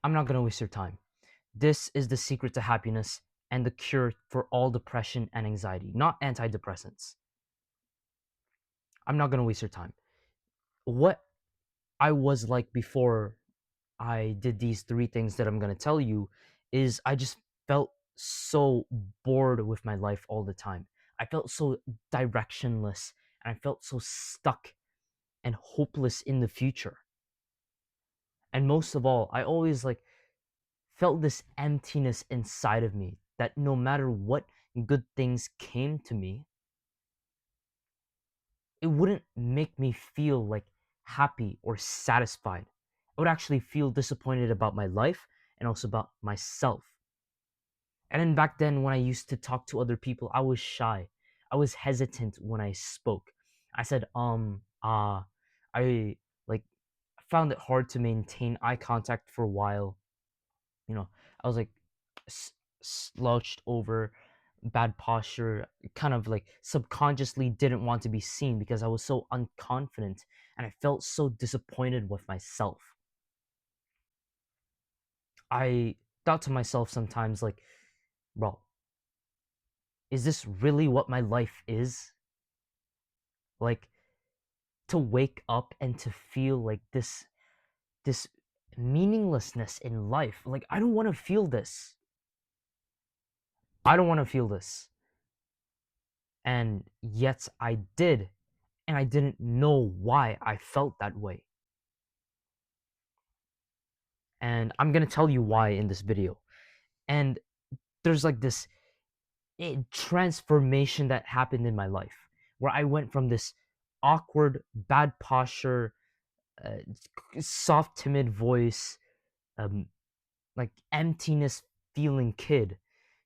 I'm not gonna waste your time. This is the secret to happiness and the cure for all depression and anxiety, not antidepressants. I'm not gonna waste your time. What I was like before I did these three things that I'm gonna tell you is I just felt so bored with my life all the time. I felt so directionless and I felt so stuck and hopeless in the future. And most of all, I always felt this emptiness inside of me that no matter what good things came to me, it wouldn't make me feel happy or satisfied. I would actually feel disappointed about my life and also about myself. And then back then, when I used to talk to other people, I was shy. I was hesitant when I spoke. I said, I found it hard to maintain eye contact for a while. You know, I was s- slouched over, bad posture, kind of subconsciously didn't want to be seen because I was so unconfident and I felt so disappointed with myself. I thought to myself sometimes, bro, is this really what my life is? Like, to wake up and to feel this meaninglessness in life. Like, I don't want to feel this. I don't want to feel this. And yet I did, and I didn't know why I felt that way. And I'm gonna tell you why in this video. And there's this transformation that happened in my life where I went from this awkward, bad posture, uh, soft, timid voice, um, emptiness feeling kid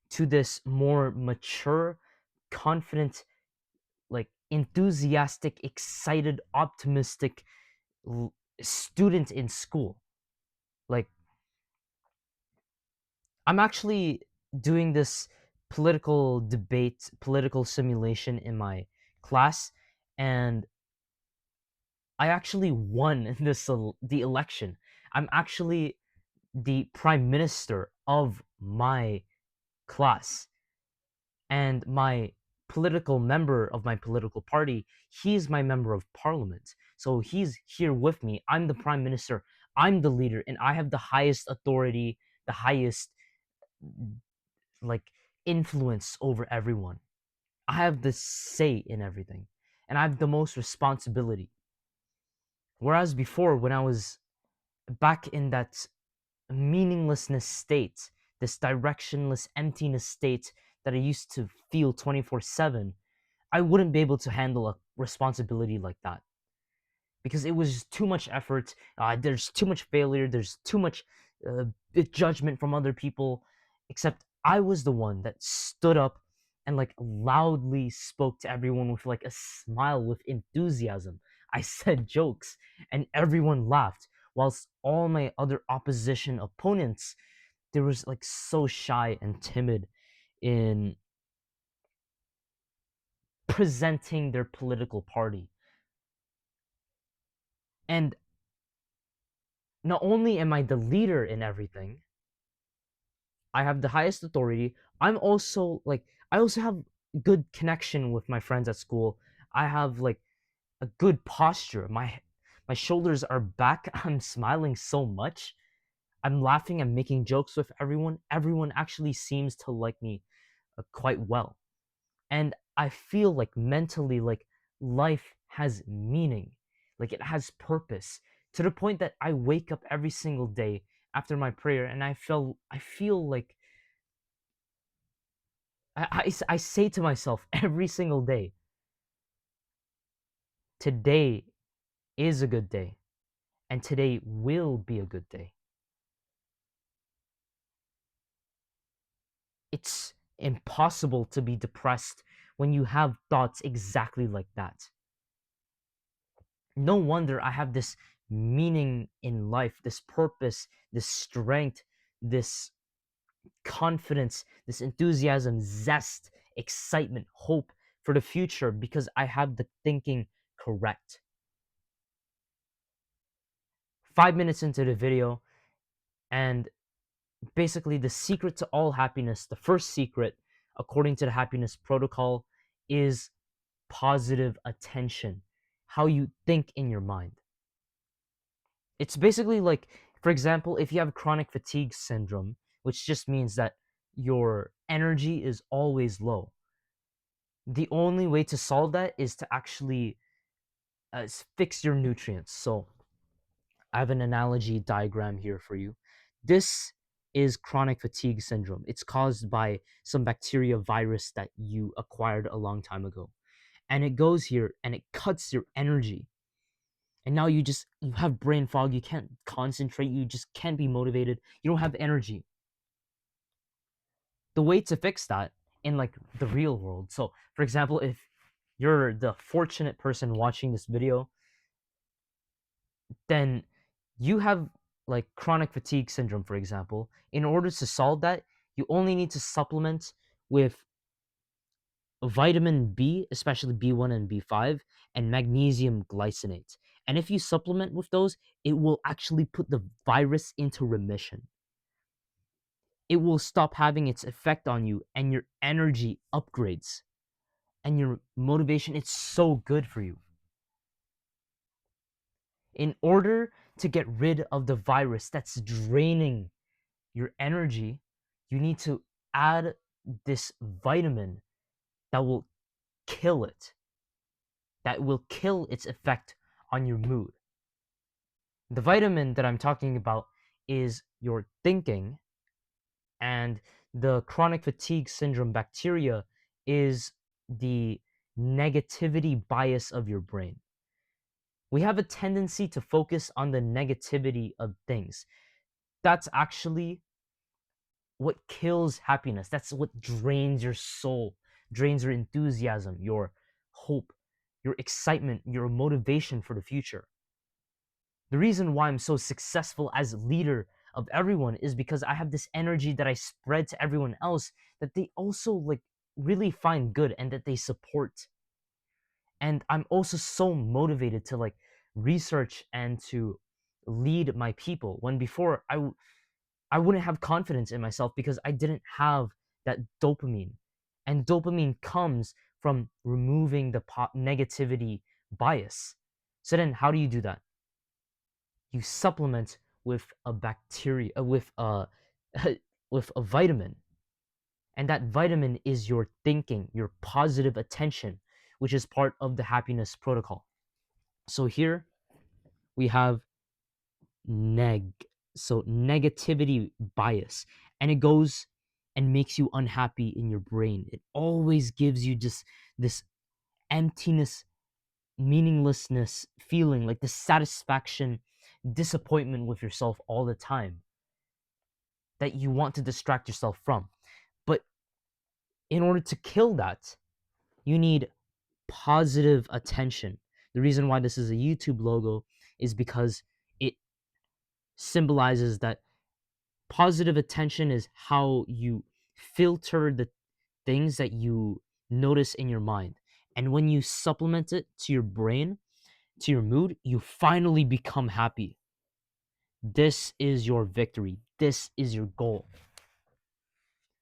to this more mature, confident, enthusiastic, excited, optimistic student in school. Like, I'm actually doing this political debate, political simulation in my class, and I actually won the election. I'm actually the prime minister of my class, and my political member of my political party, he's my member of parliament. So he's here with me. I'm the prime minister. I'm the leader, and I have the highest authority, the highest like influence over everyone. I have the say in everything, and I have the most responsibility. Whereas before, when I was back in that meaninglessness state, this directionless emptiness state that I used to feel 24/7, I wouldn't be able to handle a responsibility like that because it was just too much effort. There's too much failure. There's too much uh, judgment from other people. Except I was the one that stood up and loudly spoke to everyone with a smile, with enthusiasm. I said jokes and everyone laughed, whilst all my other opposition opponents, they was so shy and timid in presenting their political party. And not only am I the leader in everything, I have the highest authority. I also have good connection with my friends at school. I have a good posture. My shoulders are back. I'm smiling so much. I'm laughing. I'm making jokes with everyone. Everyone actually seems to like me quite well. And I feel mentally life has meaning, it has purpose, to the point that I wake up every single day after my prayer and I feel like I say to myself every single day, today is a good day and today will be a good day. It's impossible to be depressed when you have thoughts exactly like that. No wonder I have this meaning in life, this purpose, this strength, this confidence, this enthusiasm, zest, excitement, hope for the future, because I have the thinking correct. 5 minutes into the video, And basically, the secret to all happiness, the first secret, according to the happiness protocol, is positive attention, how you think in your mind. It's basically like, for example, if you have chronic fatigue syndrome, which just means that your energy is always low, the only way to solve that is to actually fix your nutrients. So I have an analogy diagram here for you. This is chronic fatigue syndrome. It's caused by some bacteria virus that you acquired a long time ago. And it goes here and it cuts your energy. And now you have brain fog, you can't concentrate, you just can't be motivated, you don't have energy. The way to fix that in like the real world. So, for example, if you're the fortunate person watching this video, then you have like chronic fatigue syndrome, for example. In order to solve that, you only need to supplement with vitamin B, especially B1 and B5, and magnesium glycinate. And if you supplement with those, it will actually put the virus into remission. It will stop having its effect on you, and your energy upgrades, and your motivation. It's so good for you. In order to get rid of the virus that's draining your energy, you need to add this vitamin that will kill it, that will kill its effect on your mood. The vitamin that I'm talking about is your thinking, and the chronic fatigue syndrome bacteria is the negativity bias of your brain. We have a tendency to focus on the negativity of things. That's actually what kills happiness. That's what drains your soul, drains your enthusiasm, your hope, your excitement, your motivation for the future. The reason why I'm so successful as leader of everyone is because I have this energy that I spread to everyone else that they also like really find good and that they support. And I'm also so motivated to like research and to lead my people when before I wouldn't have confidence in myself because I didn't have that dopamine. And dopamine comes from removing the negativity bias. So then how do you do that? You supplement with a bacteria with a with a vitamin. And that vitamin is your thinking, your positive attention, which is part of the happiness protocol. So here we have neg so negativity bias, and it goes and makes you unhappy in your brain. It always gives you just this emptiness, meaninglessness feeling, like dissatisfaction, disappointment with yourself all the time that you want to distract yourself from. But in order to kill that, you need positive attention. The reason why this is a YouTube logo is because it symbolizes that positive attention is how you filter the things that you notice in your mind. And when you supplement it to your brain, to your mood, you finally become happy. This is your victory. This is your goal.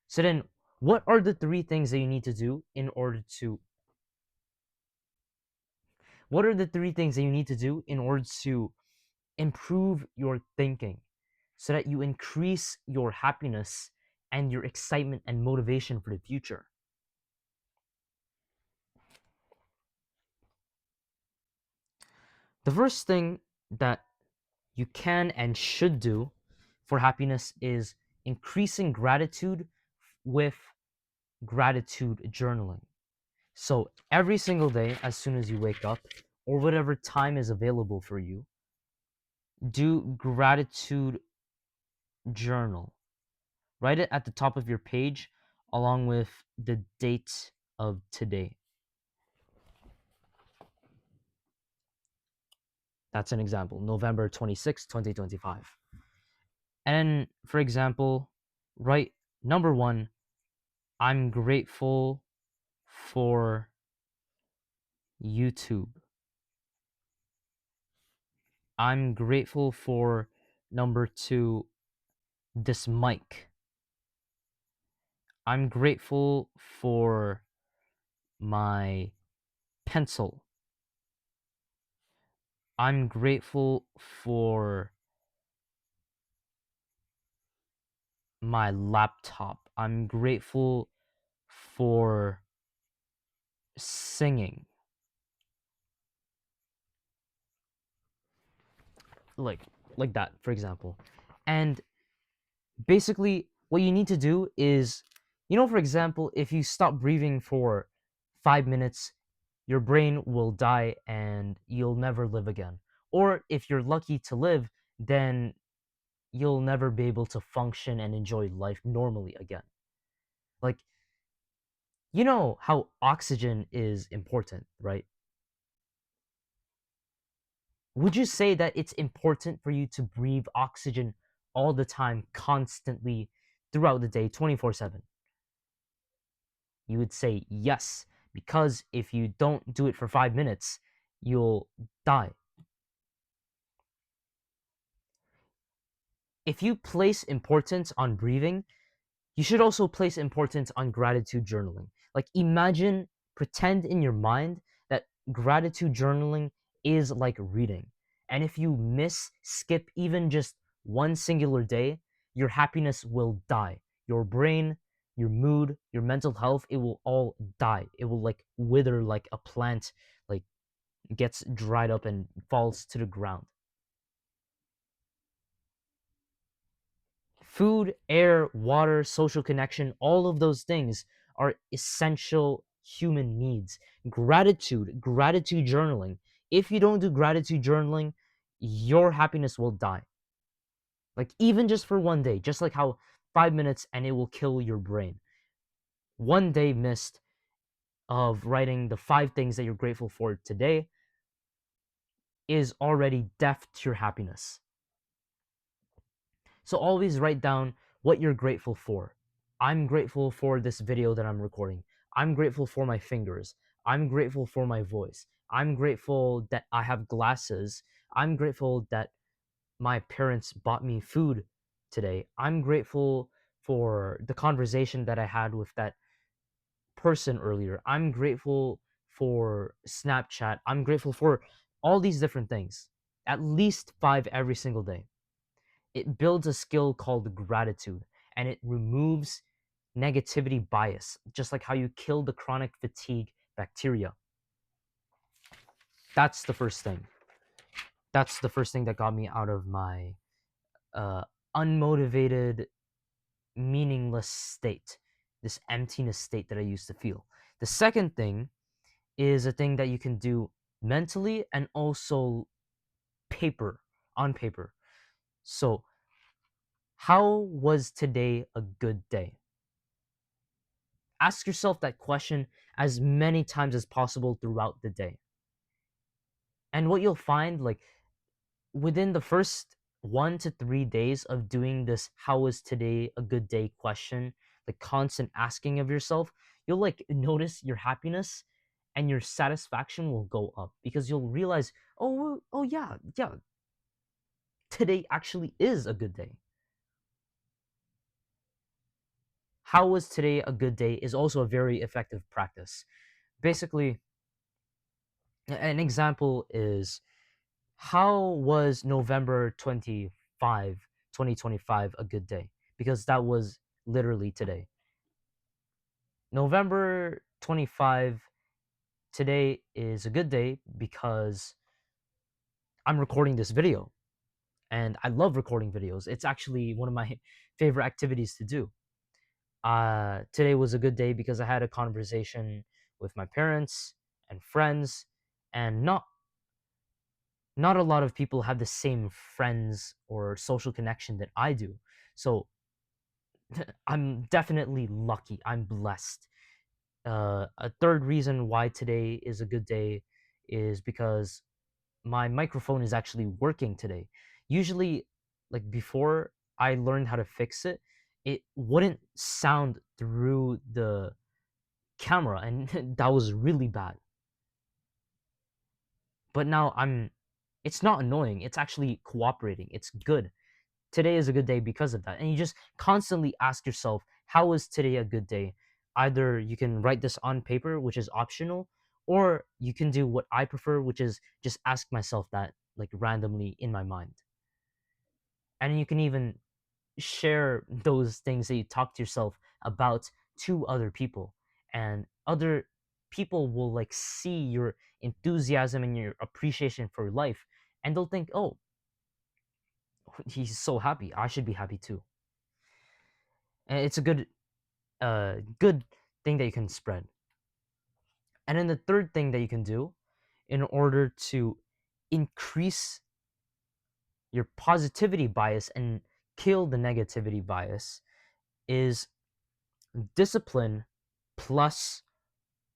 So then, what are the three things that you need to do in order to what are the three things that you need to do in order to improve your thinking so that you increase your happiness and your excitement and motivation for the future? The first thing that you can and should do for happiness is increasing gratitude with gratitude journaling. So every single day, as soon as you wake up, or whatever time is available for you, do gratitude journal. Write it at the top of your page along with the date of today. That's an example, November 26, 2025. And for example, write number one, I'm grateful for YouTube. I'm grateful for number two, this mic. I'm grateful for my pencil. I'm grateful for my laptop. I'm grateful for singing. Like like that, for example. And basically what you need to do is, for example, if you stop breathing for 5 minutes, your brain will die and you'll never live again. Or if you're lucky to live, then you'll never be able to function and enjoy life normally again. Like, you know how oxygen is important, right? Would you say that it's important for you to breathe oxygen all the time, constantly, throughout the day, 24/7? You would say yes, because if you don't do it for 5 minutes, you'll die. If you place importance on breathing, you should also place importance on gratitude journaling. Like, imagine, pretend in your mind that gratitude journaling is like reading. And if you skip even just one singular day, your happiness will die. Your brain, your mood, your mental health, it will all die. It will like wither like a plant, like gets dried up and falls to the ground. Food, air, water, social connection, all of those things are essential human needs. Gratitude journaling. If you don't do gratitude journaling, your happiness will die. Like, even just for one day, just like how 5 minutes and it will kill your brain. One day missed of writing the 5 things that you're grateful for today is already death to your happiness. So always write down what you're grateful for. I'm grateful for this video that I'm recording. I'm grateful for my fingers. I'm grateful for my voice. I'm grateful that I have glasses. I'm grateful that my parents bought me food today. I'm grateful for the conversation that I had with that person earlier. I'm grateful for Snapchat. I'm grateful for all these different things. At least 5 every single day. It builds a skill called gratitude, and it removes negativity bias, just like how you kill the chronic fatigue bacteria. That's the first thing. That's the first thing that got me out of my uh, unmotivated, meaningless state, this emptiness state that I used to feel. The second thing is a thing that you can do mentally and also on paper. So, how was today a good day? Ask yourself that question as many times as possible throughout the day. And what you'll find, like, within the first 1 to 3 days of doing this, how was today a good day question, the constant asking of yourself, you'll like notice your happiness and your satisfaction will go up because you'll realize, oh yeah, yeah, today actually is a good day. How was today a good day is also a very effective practice. Basically, an example is, how was November 25, 2025 a good day? Because that was literally today. November 25 today is a good day because I'm recording this video and I love recording videos. It's actually one of my favorite activities to do. Today was a good day because I had a conversation with my parents and friends, and not a lot of people have the same friends or social connection that I do. So I'm definitely lucky. I'm blessed. A third reason why today is a good day is because my microphone is actually working today. Usually, like before I learned how to fix it, it wouldn't sound through the camera, and that was really bad. But now it's not annoying. It's actually cooperating. It's good. today is a good day because of that. And you just constantly ask yourself, how is today a good day? Either you can write this on paper, which is optional, or you can do what I prefer, which is just ask myself that like randomly in my mind. And you can even share those things that you talk to yourself about to other people, and other people will like see your enthusiasm and your appreciation for life, and they'll think, oh, he's so happy, I should be happy too. And it's a good thing that you can spread. And then the third thing that you can do in order to increase your positivity bias and kill the negativity bias is discipline plus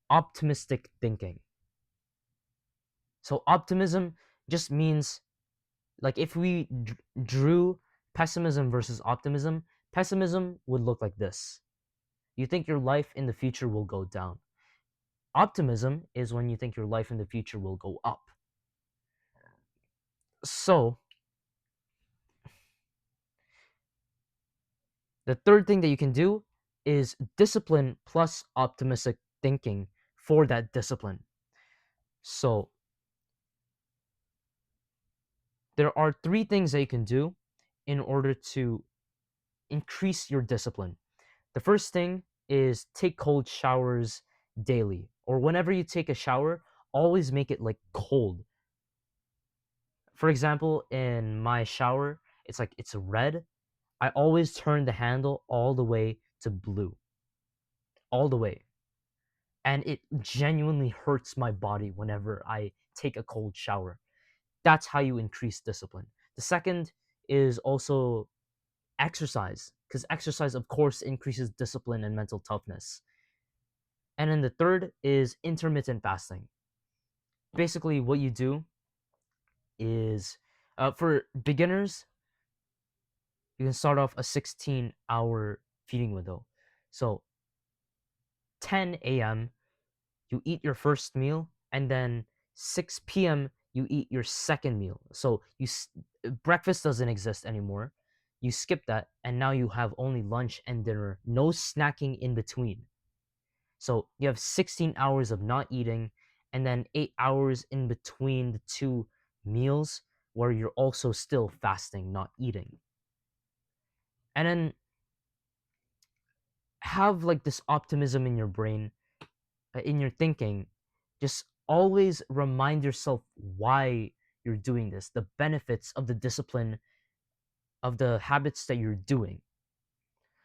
optimistic thinking. So optimism just means, like, if we drew pessimism versus optimism, pessimism would look like this. You think your life in the future will go down. Optimism is when you think your life in the future will go up. So, the third thing that you can do is discipline plus optimistic thinking for that discipline. So, there are three things that you can do in order to increase your discipline. The first thing is take cold showers daily, or whenever you take a shower, always make it like cold. For example, in my shower, it's like it's red. I always turn the handle all the way to blue, all the way. And it genuinely hurts my body whenever I take a cold shower. That's how you increase discipline. The second is also exercise, because exercise, of course, increases discipline and mental toughness. And then the third is intermittent fasting. Basically, what you do is, for beginners, you can start off a 16-hour feeding window. So 10 a.m., you eat your first meal, and then 6 p.m., you eat your second meal. So breakfast doesn't exist anymore. You skip that, and now you have only lunch and dinner, no snacking in between. So you have 16 hours of not eating, and then 8 hours in between the two meals where you're also still fasting, not eating. And then have like this optimism in your brain, in your thinking. Just always remind yourself why you're doing this, the benefits of the discipline, of the habits that you're doing.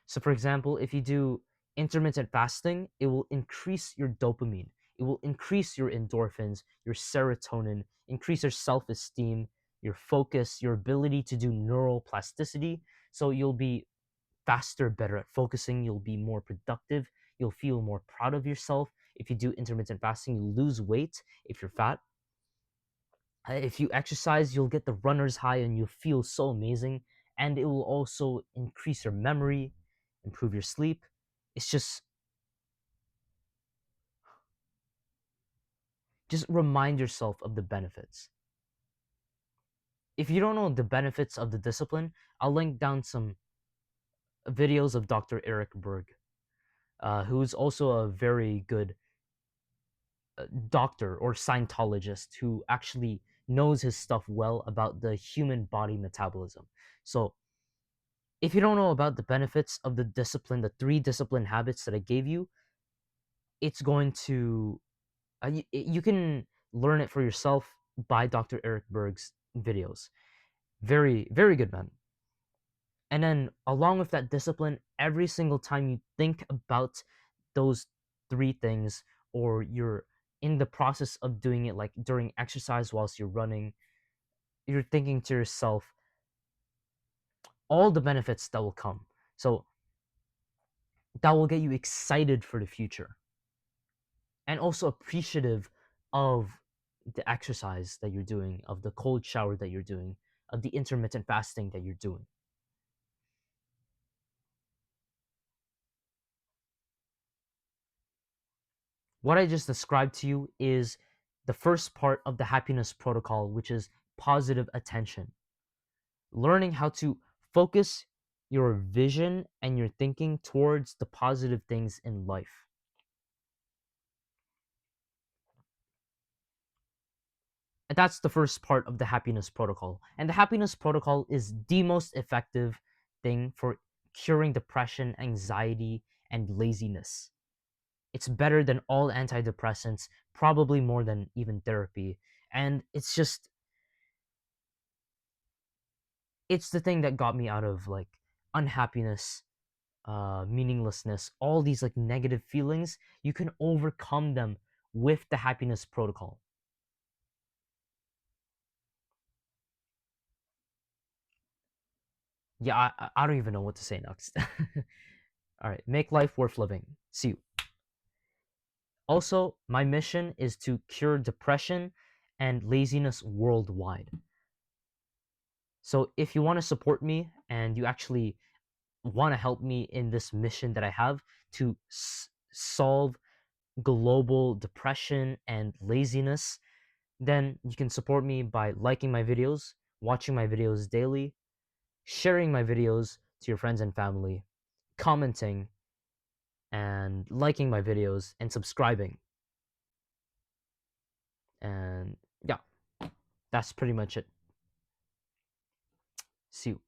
So, for example, if you do intermittent fasting, it will increase your dopamine, it will increase your endorphins, your serotonin, increase your self esteem, your focus, your ability to do neural plasticity. So, you'll be faster, better at focusing, you'll be more productive, you'll feel more proud of yourself. If you do intermittent fasting, you lose weight if you're fat. If you exercise, you'll get the runner's high and you'll feel so amazing. And it will also increase your memory, improve your sleep. It's just remind yourself of the benefits. If you don't know the benefits of the discipline, I'll link down some videos of Dr. Eric Berg, who's also a very good doctor or Scientologist who actually knows his stuff well about the human body metabolism. So, if you don't know about the benefits of the discipline, the three discipline habits that I gave you, it's going to, you can learn it for yourself by Dr. Eric Berg's videos. Very, very good, man. And then, along with that discipline, every single time you think about those three things, or you're in the process of doing it, like during exercise whilst you're running, you're thinking to yourself all the benefits that will come. So, that will get you excited for the future and also appreciative of the exercise that you're doing, of the cold shower that you're doing, of the intermittent fasting that you're doing. What I just described to you is the first part of the happiness protocol, which is positive attention. Learning how to Focus your vision and your thinking towards the positive things in life. And that's the first part of the happiness protocol. And the happiness protocol is the most effective thing for curing depression, anxiety, and laziness. It's better than all antidepressants, probably more than even therapy. And it's the thing that got me out of like unhappiness, meaninglessness, all these like negative feelings. You can overcome them with the happiness protocol. Yeah, I don't even know what to say next. All right, make life worth living. See you. Also, my mission is to cure depression and laziness worldwide. So if you want to support me and you actually want to help me in this mission that I have to solve global depression and laziness, then you can support me by liking my videos, watching my videos daily, sharing my videos to your friends and family, commenting and liking my videos and subscribing. And yeah, that's pretty much it. See you.